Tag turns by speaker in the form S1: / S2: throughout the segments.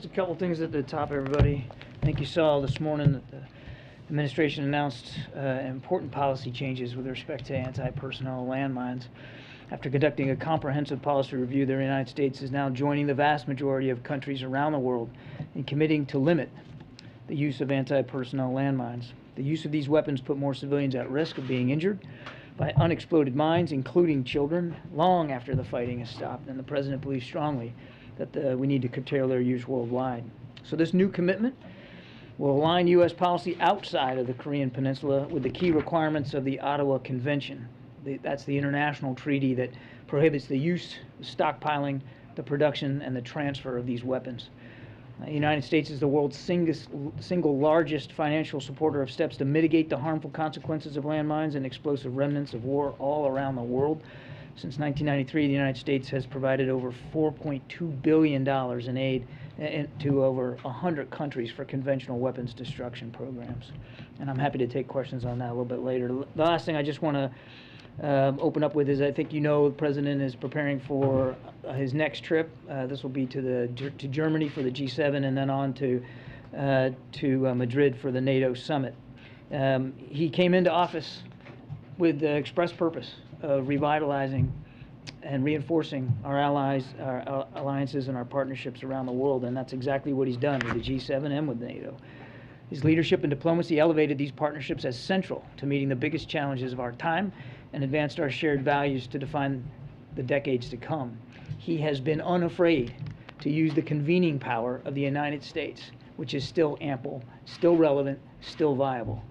S1: A couple things at the top, everybody. I think you saw this morning that the administration announced important policy changes with respect to anti-personnel landmines. After conducting a comprehensive policy review, the United States is now joining the vast majority of countries around the world in committing to limit the use of anti-personnel landmines. The use of these weapons put more civilians at risk of being injured by unexploded mines, including children, long after the fighting has stopped, and the President believes strongly that we need to curtail their use worldwide. So this new commitment will align U.S. policy outside of the Korean Peninsula with the key requirements of the Ottawa Convention. That's the international treaty that prohibits the use, stockpiling, the production, and the transfer of these weapons. The United States is the world's single largest financial supporter of steps to mitigate the harmful consequences of landmines and explosive remnants of war all around the world. Since 1993, the United States has provided over $4.2 billion in aid to over 100 countries for conventional weapons destruction programs. And I'm happy to take questions on that a little bit later. The last thing I just want to open up with is, I think you know the President is preparing for his next trip. This will be to Germany for the G7 and then on to Madrid for the NATO summit. He came into office with the express purpose of revitalizing and reinforcing our allies, our alliances, and our partnerships around the world, and that's exactly what he's done with the G7 and with NATO. His leadership and diplomacy elevated these partnerships as central to meeting the biggest challenges of our time and advanced our shared values to define the decades to come. He has been unafraid to use the convening power of the United States, which is still ample, still relevant, still viable.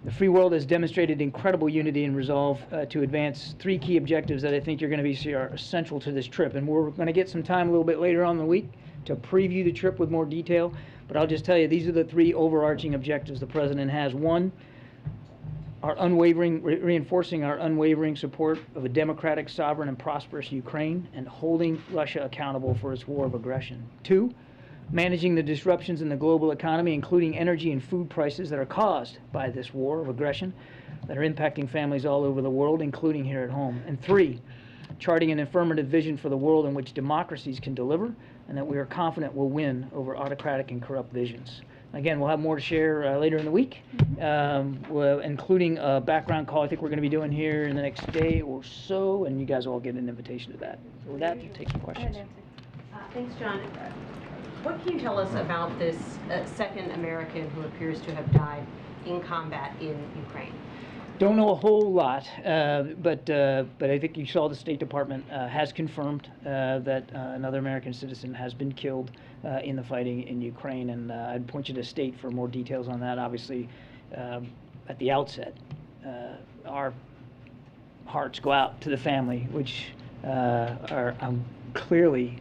S1: The free world has demonstrated incredible unity and resolve to advance three key objectives that I think you're going to see are essential to this trip. And we're going to get some time a little bit later on in the week to preview the trip with more detail. But I'll just tell you, these are the three overarching objectives the President has. One, reinforcing our unwavering support of a democratic, sovereign, and prosperous Ukraine and holding Russia accountable for its war of aggression. Two, managing the disruptions in the global economy, including energy and food prices that are caused by this war of aggression that are impacting families all over the world, including here at home. And three, charting an affirmative vision for the world in which democracies can deliver and that we are confident will win over autocratic and corrupt visions. Again, we'll have more to share later in the week, including a background call I think we're going to be doing here in the next day or so, and you guys will all get an invitation to that. So with that, we'll take some questions.
S2: Thanks, John. What can you tell us about this second American who appears to have died in combat in Ukraine?
S1: Don't know a whole lot, but I think you saw the State Department has confirmed that another American citizen has been killed in the fighting in Ukraine, and I'd point you to State for more details on that. Obviously, at the outset, our hearts go out to the family, which are clearly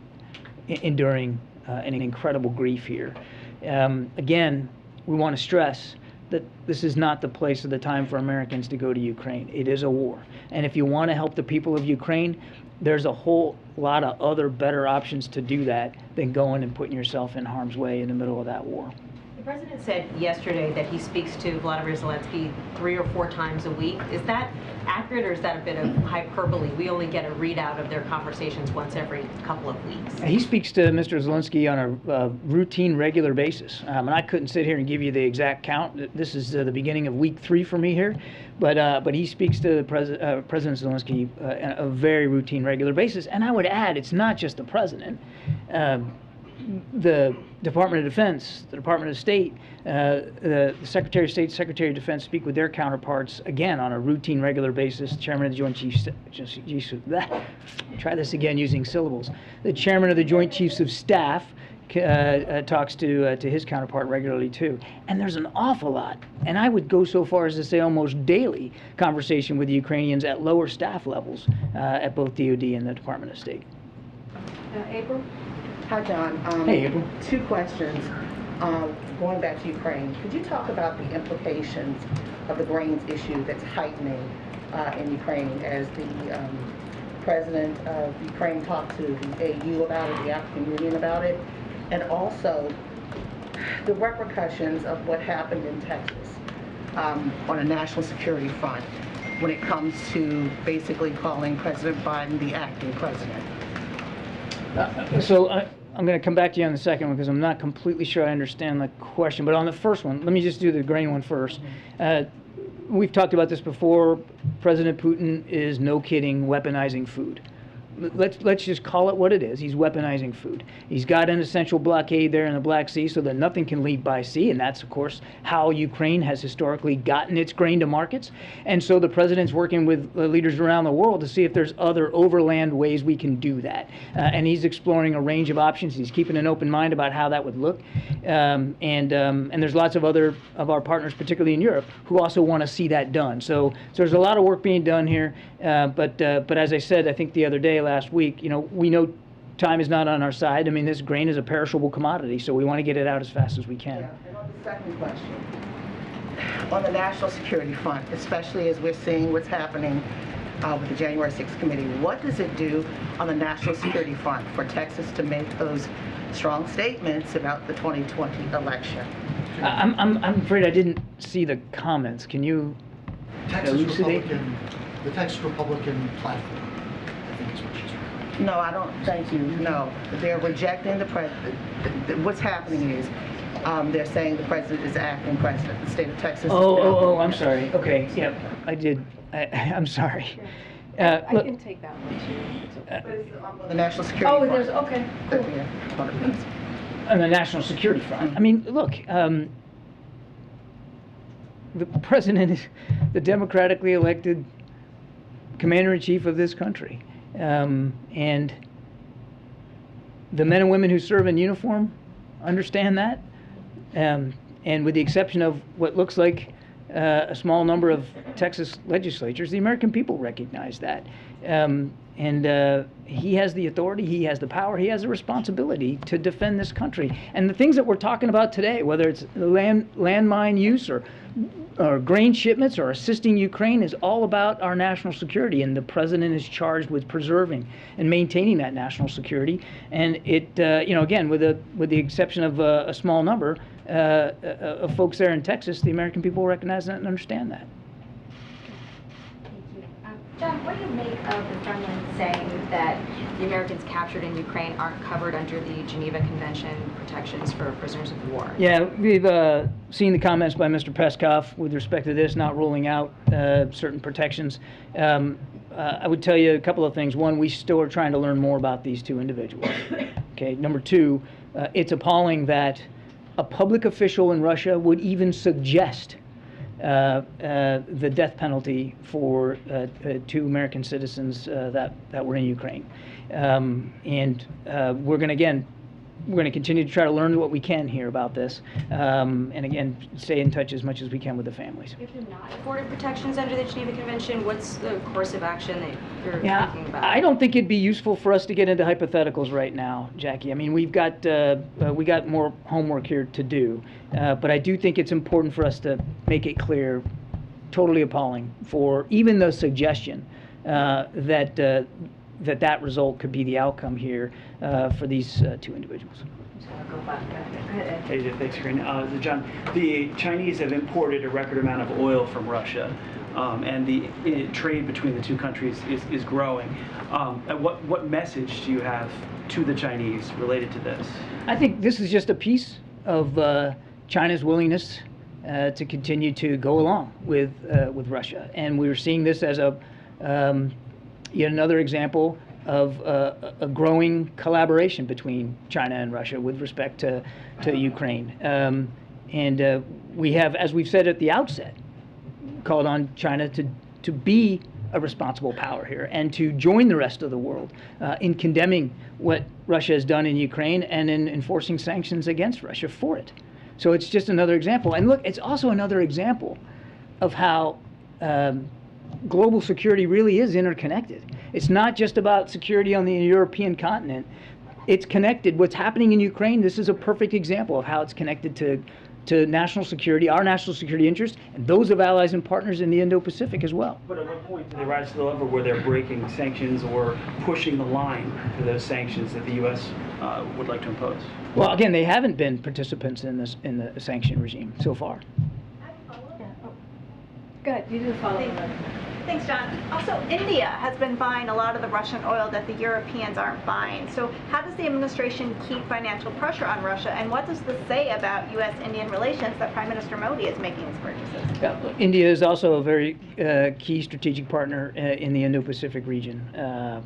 S1: enduring an incredible grief here. Again, we want to stress that this is not the place or the time for Americans to go to Ukraine. It is a war. And if you want to help the people of Ukraine, there's a whole lot of other better options to do that than going and putting yourself in harm's way in the middle of that war.
S2: The President said yesterday that he speaks to Vladimir Zelensky 3 or 4 times a week. Is that accurate, or is that a bit of hyperbole? We only get a readout of their conversations once every couple of weeks.
S1: He speaks to Mr. Zelensky on a routine, regular basis. And I couldn't sit here and give you the exact count. This is the beginning of week 3 for me here. But he speaks to President Zelensky on a very routine, regular basis. And I would add, it's not just the President. The Department of Defense, the Department of State, the Secretary of State, Secretary of Defense speak with their counterparts, again, on a routine, regular basis. Chairman of the Joint Chiefs, try this again using syllables. The Chairman of the Joint Chiefs of Staff talks to his counterpart regularly, too. And there's an awful lot, and I would go so far as to say almost daily, conversation with the Ukrainians at lower staff levels at both DOD and the Department of State.
S2: April?
S3: Hi, John.
S1: Hey, April.
S3: 2 questions. Going back to Ukraine, could you talk about the implications of the grains issue that's heightening in Ukraine as the president of Ukraine talked to the AU about it, the African Union about it, and also the repercussions of what happened in Texas on a national security front when it comes to basically calling President Biden the acting president?
S1: I'm going to come back to you on the second one because I'm not completely sure I understand the question. But on the first one, let me just do the grain one first. We've talked about this before. President Putin is, no kidding, weaponizing food. Let's just call it what it is. He's weaponizing food. He's got an essential blockade there in the Black Sea so that nothing can leave by sea, and that's, of course, how Ukraine has historically gotten its grain to markets. And so the president's working with leaders around the world to see if there's other overland ways we can do that. And he's exploring a range of options. He's keeping an open mind about how that would look. And there's lots of other of our partners, particularly in Europe, who also want to see that done. So there's a lot of work being done here. But as I said, I think the other day, last week, we know time is not on our side. I mean, this grain is a perishable commodity, so we want to get it out as fast as we can.
S3: Yeah. And on the second question, on the national security front, especially as we're seeing what's happening with the January 6th committee, what does it do on the national security front for Texas to make those strong statements about the 2020 election?
S1: I'm afraid I didn't see the comments. Can you elucidate?
S4: The Texas Republican platform, I think is what she's referring to.
S3: No, I don't, thank you, no. They're rejecting the president. What's happening is they're saying the president is acting president. The state of Texas.
S1: I'm sorry. Okay, yep, I did. I'm sorry.
S5: I
S1: Look,
S5: can take that one too.
S3: But it's on the national security
S5: Oh,
S3: front.
S5: there's, okay.
S1: on the national security front, I mean, look, the president is the democratically elected commander-in-chief of this country. And the men and women who serve in uniform understand that. And with the exception of what looks like a small number of Texas legislatures, the American people recognize that. He has the authority, he has the power, he has the responsibility to defend this country. And the things that we're talking about today, whether it's landmine use or grain shipments or assisting Ukraine, is all about our national security, and the president is charged with preserving and maintaining that national security. And it, again, with the exception of a small number of folks there in Texas, the American people recognize that and understand that.
S6: John, what do you make of the Kremlin saying that the Americans captured in Ukraine aren't covered under the Geneva Convention protections for prisoners of war?
S1: Yeah, we've seen the comments by Mr. Peskov with respect to this, not ruling out certain protections. I would tell you a couple of things. One, we still are trying to learn more about these two individuals. Okay. Number two, it's appalling that a public official in Russia would even suggest the death penalty for two American citizens that were in Ukraine. We're going to continue to try to learn what we can here about this, and again, stay in touch as much as we can with the families.
S6: If they're not afforded protections under the Geneva Convention, what's the course of action that you're thinking about?
S1: I don't think it'd be useful for us to get into hypotheticals right now, Jackie. I mean, we got more homework here to do, but I do think it's important for us to make it clear, totally appalling, for even the suggestion that result could be the outcome here for these two individuals.
S7: Hey, thanks, Karine. John, the Chinese have imported a record amount of oil from Russia, and the trade between the two countries is growing. What message do you have to the Chinese related to this?
S1: I think this is just a piece of China's willingness to continue to go along with Russia, and we're seeing this as yet another example of a growing collaboration between China and Russia with respect to Ukraine. We have, as we've said at the outset, called on China to be a responsible power here and to join the rest of the world in condemning what Russia has done in Ukraine and in enforcing sanctions against Russia for it. So it's just another example. And look, it's also another example of how global security really is interconnected. It's not just about security on the European continent. It's connected. What's happening in Ukraine, this is a perfect example of how it's connected to national security, our national security interests, and those of allies and partners in the Indo-Pacific as well.
S7: But at what point do they rise to the level where they're breaking sanctions or pushing the line for those sanctions that the U.S. Would like to impose?
S1: Well, again, they haven't been participants in the sanction regime so far.
S5: Go ahead, you do follow up.
S8: Thanks, John. Also, India has been buying a lot of the Russian oil that the Europeans aren't buying. So how does the administration keep financial pressure on Russia? And what does this say about U.S.-Indian relations that Prime Minister Modi is making these purchases?
S1: Yeah, India is also a very key strategic partner in the Indo-Pacific region.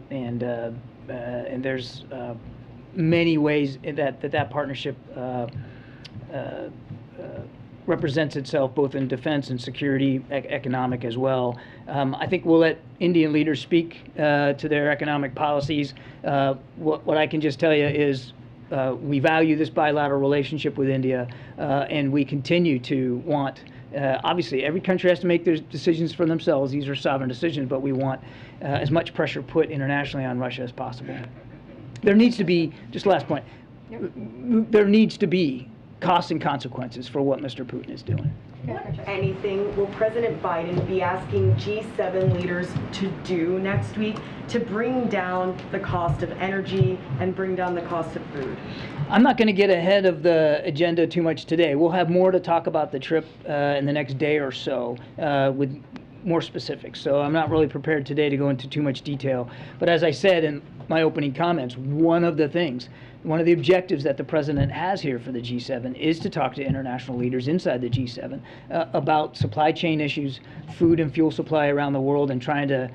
S1: And there's many ways that partnership represents itself both in defense and security, economic as well. I think we'll let Indian leaders speak to their economic policies. What I can just tell you is we value this bilateral relationship with India, and we continue to want, obviously every country has to make their decisions for themselves. These are sovereign decisions, but we want as much pressure put internationally on Russia as possible. There needs to be, just last point, there needs to be costs and consequences for what Mr. Putin is doing.
S9: Anything will President Biden be asking G7 leaders to do next week to bring down the cost of energy and bring down the cost of food?
S1: I'm not going to get ahead of the agenda too much today. We'll have more to talk about the trip in the next day or so with more specifics. So I'm not really prepared today to go into too much detail. But as I said in my opening comments, one of the objectives that the president has here for the G7 is to talk to international leaders inside the G7 about supply chain issues, food and fuel supply around the world, and try to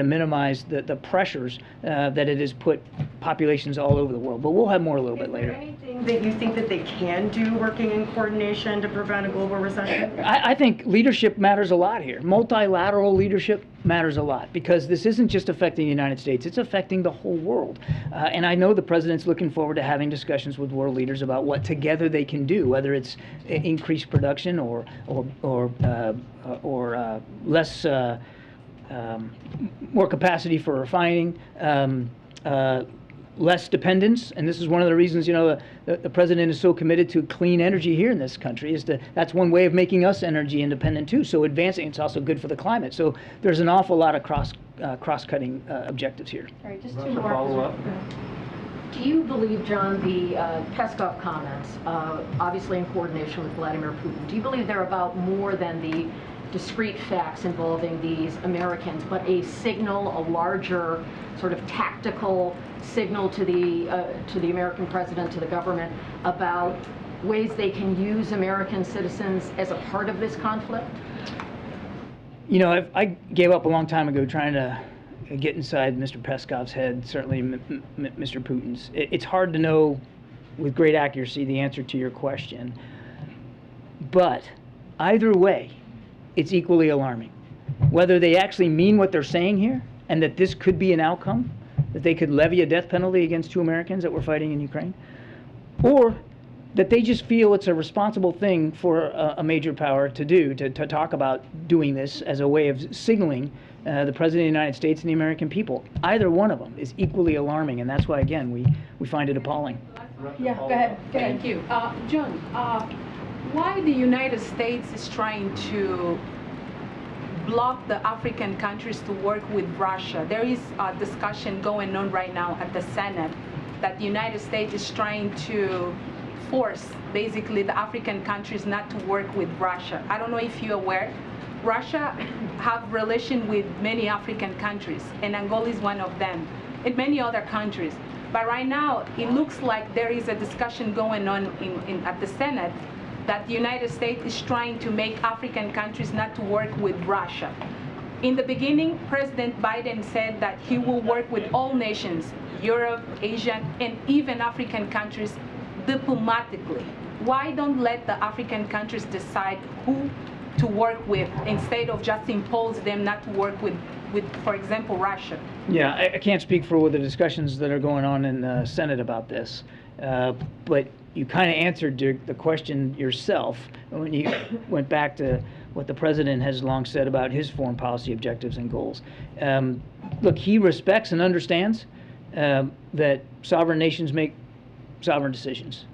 S1: minimize the pressures that it has put populations all over the world. But we'll have more a little bit later.
S9: Is there anything that you think that they can do working in coordination to prevent a global recession?
S1: I think leadership matters a lot here. Multilateral leadership matters a lot because this isn't just affecting the United States, it's affecting the whole world. And I know the president's looking forward to having discussions with world leaders about what together they can do, whether it's increased production or less, more capacity for refining, less dependence. And this is one of the reasons, the president is so committed to clean energy here in this country. That's one way of making us energy independent too. So advancing, it's also good for the climate. So there's an awful lot of cross-cutting objectives here.
S5: All right, just two more. Follow-up. Do you believe, John, the Peskov comments, obviously in coordination with Vladimir Putin, do you believe they're about more than the discrete facts involving these Americans, but a signal, a larger sort of tactical signal to the American president, to the government, about ways they can use American citizens as a part of this conflict?
S1: I gave up a long time ago trying to get inside Mr. Peskov's head, certainly Mr. Putin's. It's hard to know with great accuracy the answer to your question. But either way, it's equally alarming. Whether they actually mean what they're saying here and that this could be an outcome, that they could levy a death penalty against 2 Americans that were fighting in Ukraine, or that they just feel it's a responsible thing for a major power to do, to talk about doing this as a way of signaling the President of the United States and the American people. Either one of them is equally alarming, and that's why, again, we find it appalling.
S10: Yeah, go ahead. Thank you. John, why the United States is trying to block the African countries to work with Russia? There is a discussion going on right now at the Senate that the United States is trying to force basically the African countries not to work with Russia. I don't know if you're aware, Russia have relation with many African countries, and Angola is one of them, and many other countries. But right now, it looks like there is a discussion going on at the Senate that the United States is trying to make African countries not to work with Russia. In the beginning, President Biden said that he will work with all nations, Europe, Asia, and even African countries diplomatically. Why don't let the African countries decide who to work with instead of just impose them not to work with, for example, Russia?
S1: Yeah, I can't speak for the discussions that are going on in the Senate about this, but you kind of answered the question yourself when you went back to what the president has long said about his foreign policy objectives and goals. Look, he respects and understands that sovereign nations make sovereign decisions.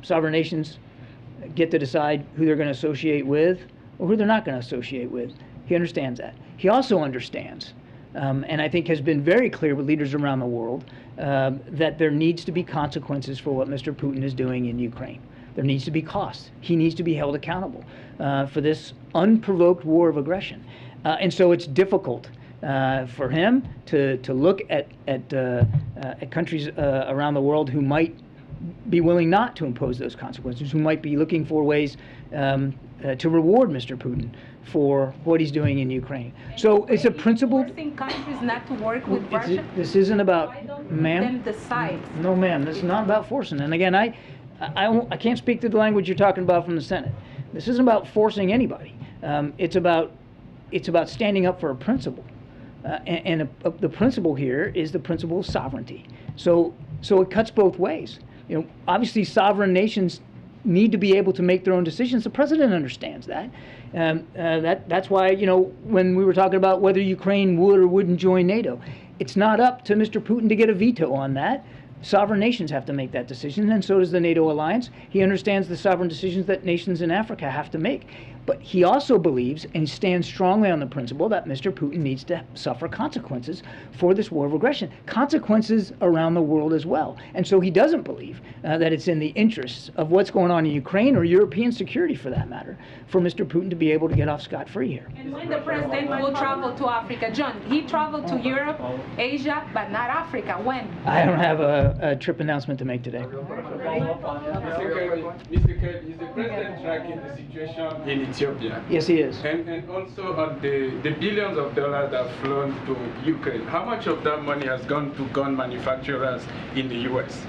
S1: Sovereign nations get to decide who they're going to associate with or who they're not going to associate with. He understands that. He also understands, and I think has been very clear with leaders around the world, that there needs to be consequences for what Mr. Putin is doing in Ukraine. There needs to be costs. He needs to be held accountable for this unprovoked war of aggression. And so it's difficult for him to look at countries around the world who might be willing not to impose those consequences, who might be looking for ways to reward Mr. Putin for what he's doing in Ukraine. So it's a principled...
S10: Forcing countries not to work with Russia?
S1: This isn't about,
S10: Why don't
S1: ma'am?
S10: them decide?
S1: No, ma'am, this is not about forcing. And again, I can't speak to the language you're talking about from the Senate. This isn't about forcing anybody. It's about standing up for a principle. The principle here is the principle of sovereignty. So it cuts both ways. You know, obviously sovereign nations need to be able to make their own decisions. The president understands that. That's why, you know, when we were talking about whether Ukraine would or wouldn't join NATO, it's not up to Mr. Putin to get a veto on that. Sovereign nations have to make that decision, and so does the NATO alliance. He understands the sovereign decisions that nations in Africa have to make. But he also believes and stands strongly on the principle that Mr. Putin needs to suffer consequences for this war of aggression, consequences around the world as well. And so he doesn't believe that it's in the interests of what's going on in Ukraine or European security, for that matter, for Mr. Putin to be able to get off scot-free here.
S10: And when the president will travel to Africa, John, he traveled to Europe, Asia, but not Africa. When?
S1: I don't have a trip announcement to make today.
S11: Mr. Kelly, is the president tracking the situation in Ethiopia?
S1: Yes, he is.
S11: And also on the billions of dollars that have flown to Ukraine, how much of that money has gone to gun manufacturers in the U.S.?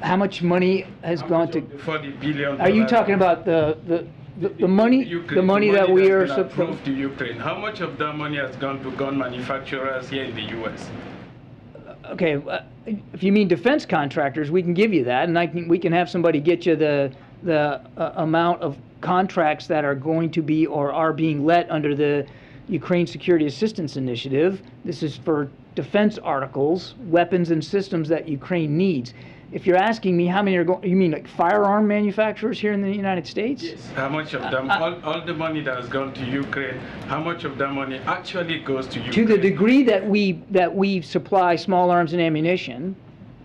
S1: How much money has gone to...
S11: $40 billion.
S1: Are you talking about the money,
S11: Ukraine,
S1: the money that we are
S11: approved to Ukraine? How much of that money has gone to gun manufacturers here in the U.S.?
S1: Okay, if you mean defense contractors, we can give you that, and we can have somebody get you the amount of contracts that are going to be or are being let under the Ukraine Security Assistance Initiative. This is for defense articles, weapons and systems that Ukraine needs. If you're asking me how many are going, you mean like firearm manufacturers here in the United States?
S11: Yes. How much of them, all the money that has gone to Ukraine, how much of that money actually goes to Ukraine?
S1: To the degree that we supply small arms and ammunition,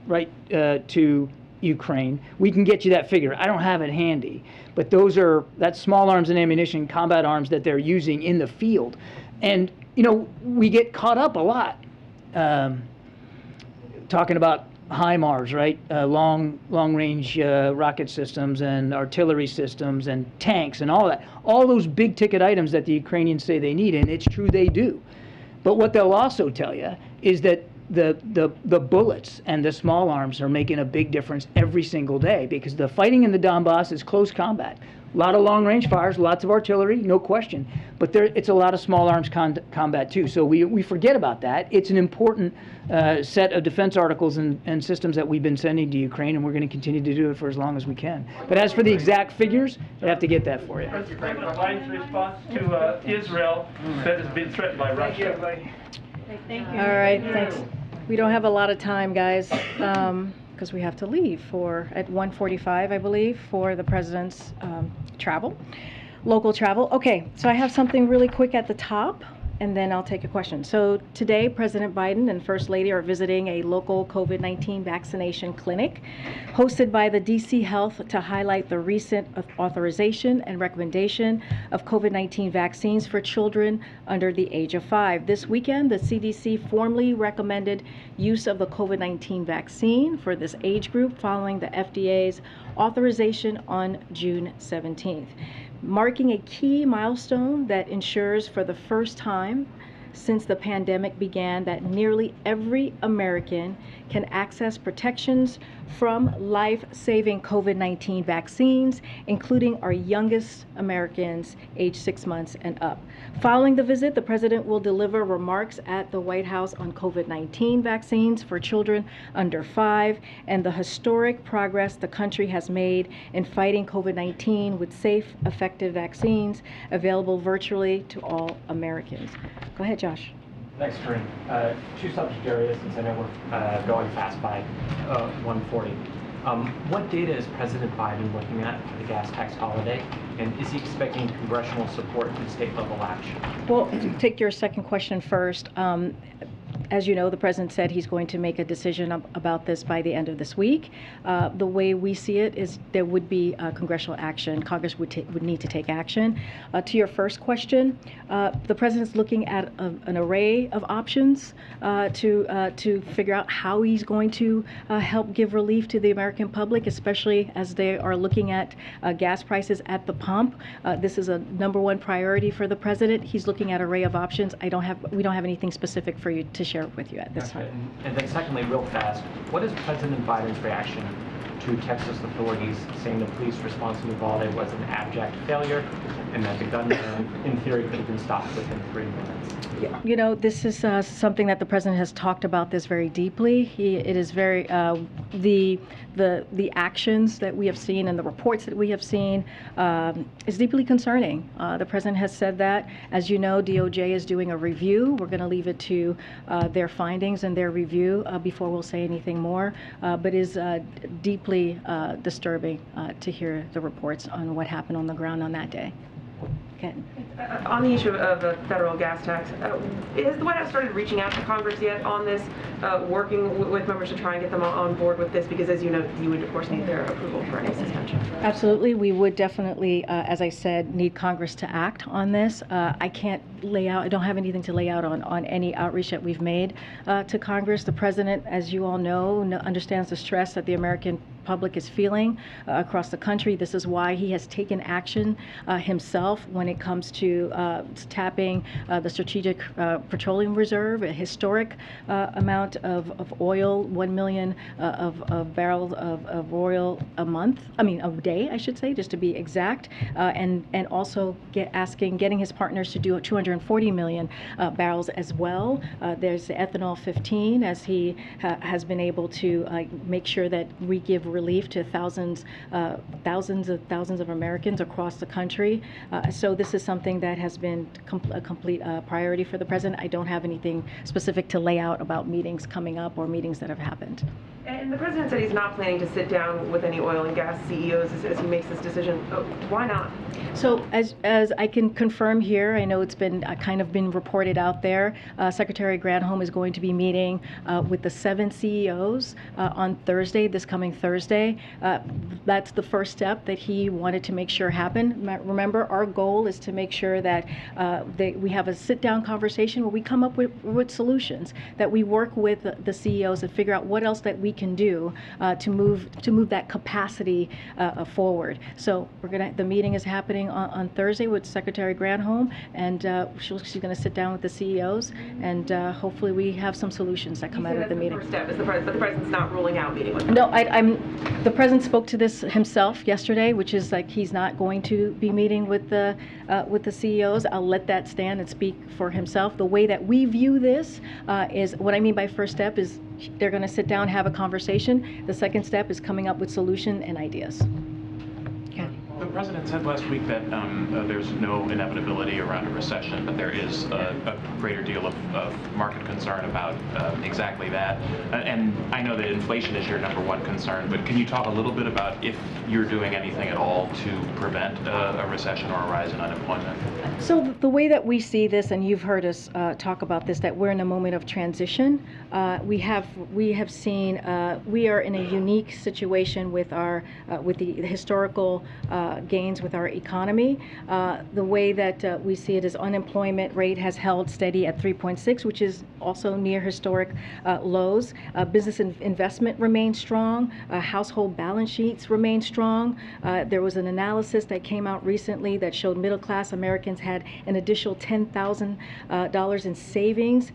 S1: right, to Ukraine, we can get you that figure. I don't have it handy, but that's small arms and ammunition, combat arms that they're using in the field. And, you know, we get caught up a lot talking about HIMARS, right? Long-range rocket systems and artillery systems and tanks and all that. All those big-ticket items that the Ukrainians say they need, and it's true they do. But what they'll also tell you is that the bullets and the small arms are making a big difference every single day, because the fighting in the Donbass is close combat. A lot of long-range fires, lots of artillery, no question. But it's a lot of small arms combat too. So we forget about that. It's an important set of defense articles and systems that we've been sending to Ukraine, and we're going to continue to do it for as long as we can. But as for the exact figures, I have to get that for you.
S12: President Biden's response to Israel that has been threatened by Russia.
S8: Thank you.
S13: All right, thanks. We don't have a lot of time, guys, because we have to leave at 1:45, I believe, for the president's local travel. Okay, so I have something really quick at the top, and then I'll take a question. So today, President Biden and First Lady are visiting a local COVID-19 vaccination clinic hosted by the DC Health to highlight the recent authorization and recommendation of COVID-19 vaccines for children under the age of 5. This weekend, the CDC formally recommended use of the COVID-19 vaccine for this age group following the FDA's authorization on June 17th. Marking a key milestone that ensures for the first time since the pandemic began that nearly every American can access protections from life-saving COVID-19 vaccines, including our youngest Americans aged 6 months and up. Following the visit, the president will deliver remarks at the White House on COVID-19 vaccines for children under 5 and the historic progress the country has made in fighting COVID-19 with safe, effective vaccines available virtually to all Americans. Go ahead, Josh.
S14: Thanks, Karine. Two subject areas, since I know we're going fast by 1:40. What data is President Biden looking at for the gas tax holiday, and is he expecting congressional support and state-level action?
S13: Well, to take your second question first, As you know, the president said he's going to make a decision about this by the end of this week. The way we see it is there would be congressional action. Congress would need to take action. To your first question, the president's looking at an array of options to figure out how he's going to help give relief to the American public, especially as they are looking at gas prices at the pump. This is a #1 priority for the president. He's looking at an array of options. We don't have anything specific for you to share with you at this time.
S14: And then secondly, real fast, what is President Biden's reaction to Texas authorities saying the police response in Uvalde was an abject failure and that the gunman, in theory, could have been stopped within 3 minutes?
S13: You know, this is something that the president has talked about this very deeply. It is very the actions that we have seen and the reports that we have seen is deeply concerning. The president has said that. As you know, DOJ is doing a review. We're going to leave it to their findings and their review before we'll say anything more. But it is deeply disturbing to hear the reports on what happened on the ground on that day.
S15: On the issue of the federal gas tax, has the White House started reaching out to Congress yet on this, working with members to try and get them on board with this? Because as you know, you would of course need their approval for any suspension.
S13: Absolutely, we would definitely, as I said, need Congress to act on this. I can't lay out, I don't have anything to lay out on any outreach that we've made to Congress. The president, as you all know, understands the stress that the American public is feeling across the country. This is why he has taken action himself when it comes to tapping the Strategic Petroleum Reserve, a historic amount of oil, 1 million of barrels of oil a day, I should say, just to be exact, and also getting his partners to do 240 million barrels as well. There's the ethanol 15, as he has been able to make sure that we give relief to thousands of Americans across the country. So this is something that has been a complete priority for the president. I don't have anything specific to lay out about meetings coming up or meetings that have happened.
S15: And the president said he's not planning to sit down with any oil and gas CEOs as he makes this decision. Why not?
S13: So as I can confirm here, I know it's been kind of been reported out there, Secretary Granholm is going to be meeting with the 7 CEOs on Thursday, this coming Thursday. That's the first step that he wanted to make sure happened. Remember, our goal is to make sure that we have a sit-down conversation where we come up with solutions, that we work with the CEOs and figure out what else that we can do to move that capacity forward. So the meeting is happening on Thursday with Secretary Granholm, and she's going to sit down with the CEOs, and hopefully we have some solutions that come out of the meeting.
S15: The first step is but the president's not ruling out meeting with them.
S13: No, the president spoke to this himself yesterday, which is like he's not going to be meeting with the CEOs. I'll let that stand and speak for himself. The way that we view this is, what I mean by first step is they're going to sit down, have a conversation. The second step is coming up with solution and ideas.
S16: The president said last week that there's no inevitability around a recession, but there is a greater deal of market concern about exactly that. And I know that inflation is your #1 concern, but can you talk a little bit about if you're doing anything at all to prevent a recession or a rise in unemployment?
S13: So the way that we see this, and you've heard us talk about this, that we're in a moment of transition. We have seen we are in a unique situation with the historical gains with our economy. The way that we see it is unemployment rate has held steady at 3.6, which is also near historic lows. Business investment remains strong. Household balance sheets remain strong. There was an analysis that came out recently that showed middle-class Americans had an additional $10,000 in savings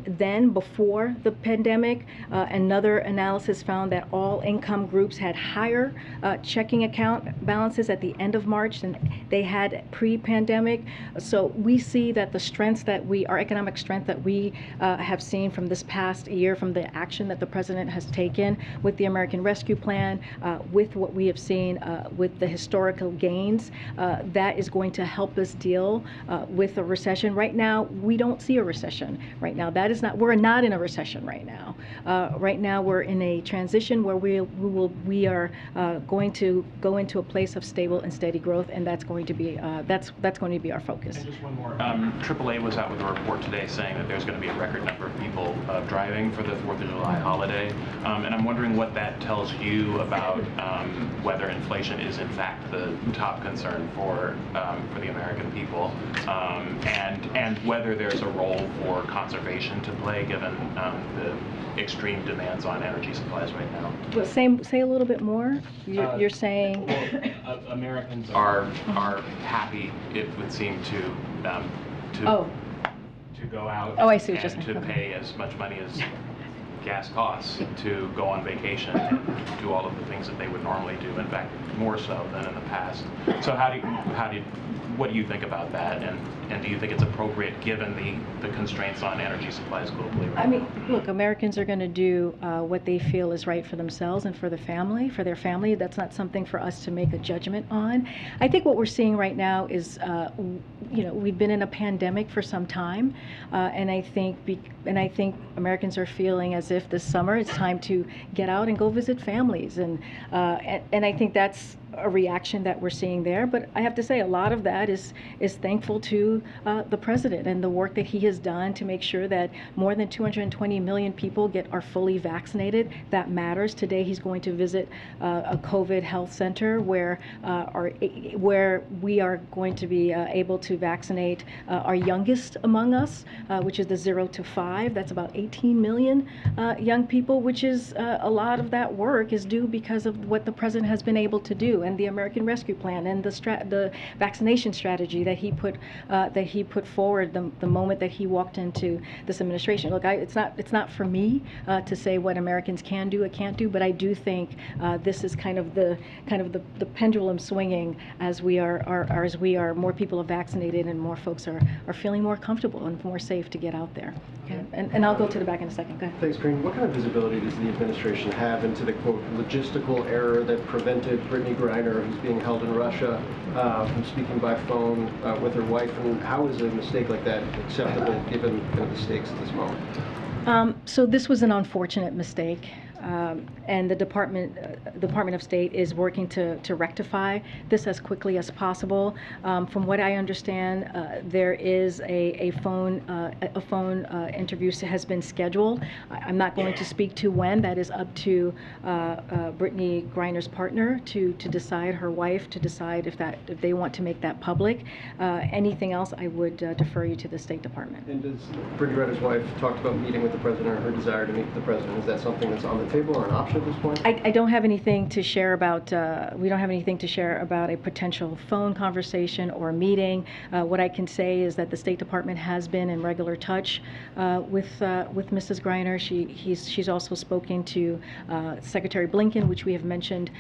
S13: then before the pandemic. Another analysis found that all income groups had higher checking account balances at the end of March than they had pre-pandemic. So we see that the strengths that our economic strength that we have seen from this past year, from the action that the president has taken with the American Rescue Plan, with what we have seen with the historical gains, that is going to help us deal with a recession. Right now, we don't see a recession right now. we're not in a recession right now. Right now we're in a transition where we are going to go into a place of stable and steady growth, and that's going to be our focus.
S16: And just one more. AAA was out with a report today saying that there's going to be a record number of people driving for the 4th of July holiday, and I'm wondering what that tells you about whether inflation is in fact the top concern for the American people, and whether there's a role for conservation to play given the extreme demands on energy supplies right now.
S13: Well, say a little bit more. You're saying
S16: Americans are happy, it would seem, to go out
S13: I see what you're
S16: and
S13: saying.
S16: to pay as much money as gas costs to go on vacation and do all of the things that they would normally do. In fact, more so than in the past. So what do you think about that? And do you think it's appropriate given the constraints on energy supplies globally right
S13: I mean,
S16: now?
S13: look, Americans are going to do what they feel is right for themselves and for their family. That's not something for us to make a judgment on. I think what we're seeing right now is, we've been in a pandemic for some time, and I think Americans are feeling as if this summer it's time to get out and go visit families, and I think that's a reaction that we're seeing there. But I have to say, a lot of that is thankful to the president and the work that he has done to make sure that more than 220 million people are fully vaccinated. That matters. Today he's going to visit a COVID health center where we are going to be able to vaccinate our youngest among us, which is the 0 to 5. That's about 18 million young people, which is a lot of that work is due because of what the president has been able to do, and the American Rescue Plan, and the vaccination strategy that he put forward the moment that he walked into this administration. Look, it's not for me to say what Americans can do or can't do, but I do think this is kind of the pendulum swinging as more people are vaccinated and more folks are feeling more comfortable and more safe to get out there. Okay? And I'll go to the back in a second. Go ahead.
S17: Thanks, Karine. What kind of visibility does the administration have into the, quote, logistical error that prevented Brittney Griner, who's being held in Russia, from speaking by phone with her wife, and how is a mistake like that acceptable given kind of the stakes at this moment?
S13: So this was an unfortunate mistake. And the Department of State is working to rectify this as quickly as possible. From what I understand, there is a phone interview has been scheduled. I'm not going to speak to when. That is up to Brittney Griner's partner to decide, her wife, to decide if they want to make that public. Anything else, I would defer you to the State Department.
S17: And does Brittney Griner's wife talked about meeting with the president, or her desire to meet with the president? Is that something that's on the table or an option at this point?
S13: I don't have anything to share about, we don't have anything to share about a potential phone conversation or a meeting. What I can say is that the State Department has been in regular touch with Mrs. Griner. She's also spoken to Secretary Blinken, which we have mentioned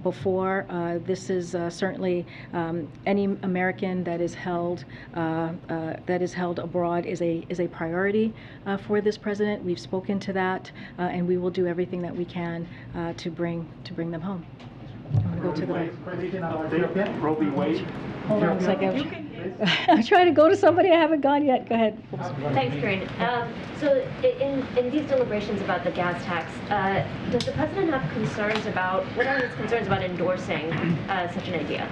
S13: before. This is certainly any American that is held abroad is a priority for this president. We've spoken to that, and we will do everything that we can to bring them home. I'm going to go to the back.
S12: Roe v. Wade.
S13: Hold on a second. I'm trying to go to somebody. I haven't gone yet. Go ahead.
S18: Thanks, Karine. So in these deliberations about the gas tax, does the president have concerns about, what are his concerns about endorsing such an idea?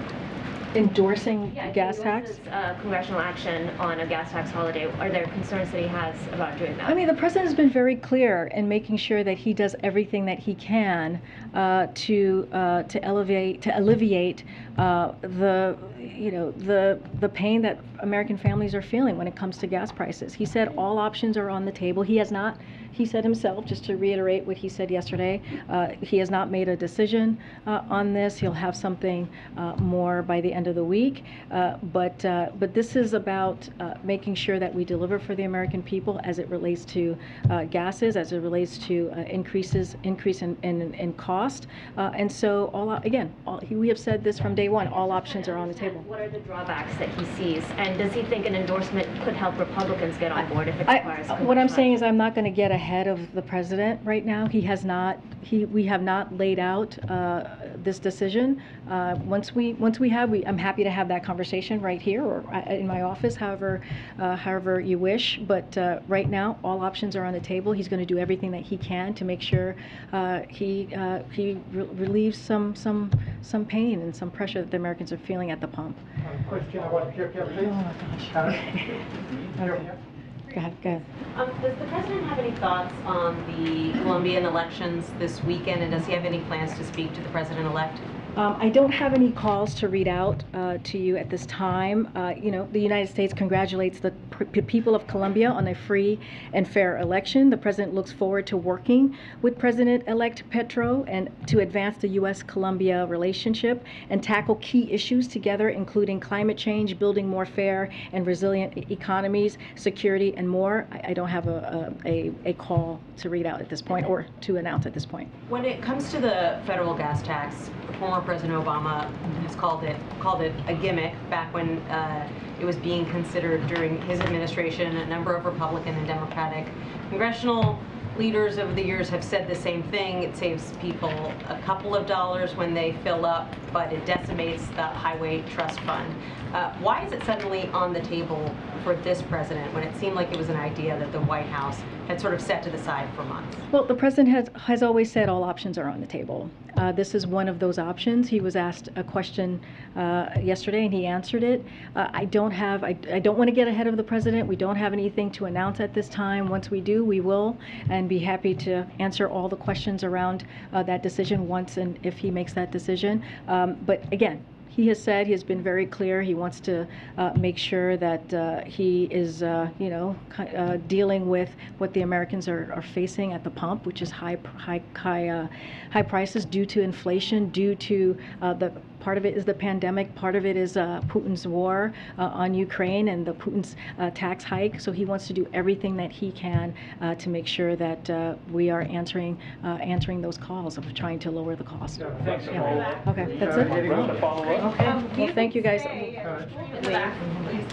S13: Endorsing gas
S18: he
S13: tax?
S18: endorses, congressional action on a gas tax holiday. Are there concerns that he has about doing that?
S13: I mean, the president has been very clear in making sure that he does everything that he can to alleviate the pain that American families are feeling when it comes to gas prices. He said all options are on the table. He has not. He said himself, just to reiterate what he said yesterday, he has not made a decision on this. He'll have something more by the end of the week. But this is about making sure that we deliver for the American people as it relates to gases, as it relates to increase in cost. And so, we have said this from day one, all options are on the table.
S18: What are the drawbacks that he sees? And does he think an endorsement could help Republicans get on board if it requires
S13: what I'm saying is I'm not going to get ahead of the president right now. He has not. We have not laid out this decision. Once we have, I'm happy to have that conversation right here or in my office, however you wish. But right now, all options are on the table. He's going to do everything that he can to make sure he relieves some pain and some pressure that the Americans are feeling at the pump.
S19: Question about Jean-Pierre, please.
S13: Oh my gosh. Go ahead.
S2: Does the president have any thoughts on the Colombian elections this weekend, and does he have any plans to speak to the president-elect?
S13: I don't have any calls to read out to you at this time. The United States congratulates the people of Colombia on a free and fair election. The president looks forward to working with President-elect Petro and to advance the U.S.-Colombia relationship and tackle key issues together, including climate change, building more fair and resilient economies, security, and more. I don't have a call to read out at this point or to announce at this point.
S2: When it comes to the federal gas tax, former President Obama has called it a gimmick back when it was being considered during his administration. A number of Republican and Democratic congressional leaders over the years have said the same thing. It saves people a couple of dollars when they fill up, but it decimates the highway trust fund. Why is it suddenly on the table for this president when it seemed like it was an idea that the White House had sort of set to the side for months?
S13: Well, the president has always said all options are on the table. This is one of those options. He was asked a question yesterday and he answered it. I don't want to get ahead of the president. We don't have anything to announce at this time. Once we do, we will, and be happy to answer all the questions around that decision once and if he makes that decision. But again, he has said, he has been very clear, he wants to make sure that he is, dealing with what the Americans are facing at the pump, which is high prices due to inflation, due to part of it is the pandemic, part of it is Putin's war on Ukraine and the Putin's tax hike. So he wants to do everything that he can to make sure that we are answering those calls of trying to lower the cost.
S12: Thanks.
S13: Yeah. Okay, that's it. Okay. Well, thank you guys.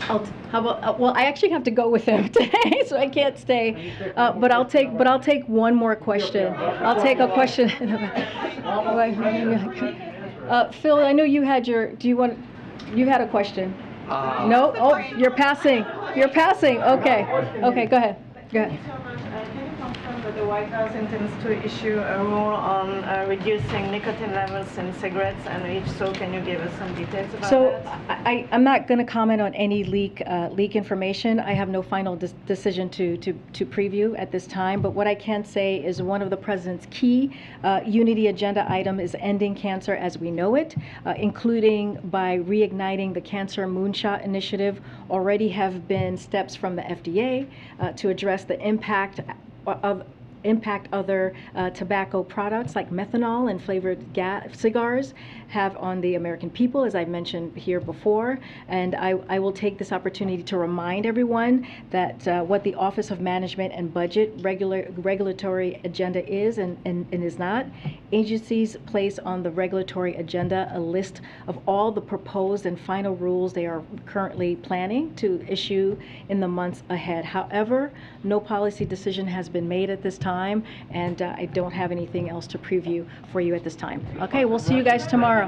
S13: How about? Well, I actually have to go with him today, so I can't stay. But I'll take one more question. I'll take a question. Phil, I know you had you had a question. No? Oh, you're passing. You're passing. Okay. Okay, go ahead. Go ahead.
S20: That the White House intends to issue a rule on reducing nicotine levels in cigarettes, and if so, can you give us some details about that?
S13: I'm not going to comment on any leak information. I have no final decision to preview at this time, but what I can say is one of the president's key unity agenda item is ending cancer as we know it, including by reigniting the Cancer Moonshot Initiative. Already have been steps from the FDA to address the impact other tobacco products like methanol and flavored cigars have on the American people, as I mentioned here before. And I will take this opportunity to remind everyone that what the Office of Management and Budget regulatory agenda is and is not. Agencies place on the regulatory agenda a list of all the proposed and final rules they are currently planning to issue in the months ahead. However, no policy decision has been made at this time, and I don't have anything else to preview for you at this time. Okay, we'll see you guys tomorrow.